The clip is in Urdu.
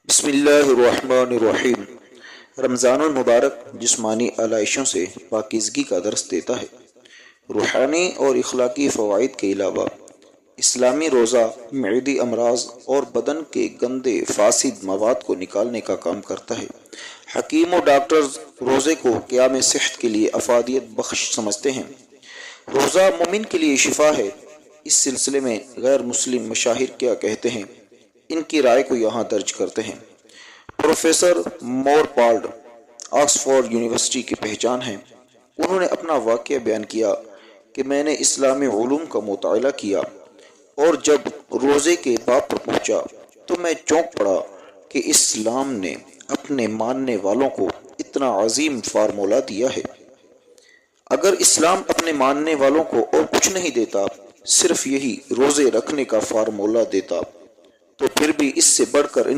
بسم اللہ الرحمن الرحیم۔ رمضان المبارک جسمانی علائشوں سے پاکیزگی کا درس دیتا ہے۔ روحانی اور اخلاقی فوائد کے علاوہ اسلامی روزہ معدی امراض اور بدن کے گندے فاسد مواد کو نکالنے کا کام کرتا ہے۔ حکیم و ڈاکٹرز روزے کو قیام صحت کے لیے افادیت بخش سمجھتے ہیں۔ روزہ مومن کے لیے شفا ہے۔ اس سلسلے میں غیر مسلم مشاہیر کیا کہتے ہیں، ان کی رائے کو یہاں درج کرتے ہیں۔ پروفیسر مورپالڈ آکسفورڈ یونیورسٹی کی پہچان ہیں۔ انہوں نے اپنا واقعہ بیان کیا کہ میں نے اسلامی علوم کا مطالعہ کیا اور جب روزے کے باب پر پہنچا تو میں چونک پڑا کہ اسلام نے اپنے ماننے والوں کو اتنا عظیم فارمولہ دیا ہے۔ اگر اسلام اپنے ماننے والوں کو اور کچھ نہیں دیتا، صرف یہی روزے رکھنے کا فارمولہ دیتا، تو پھر بھی اس سے بڑھ کر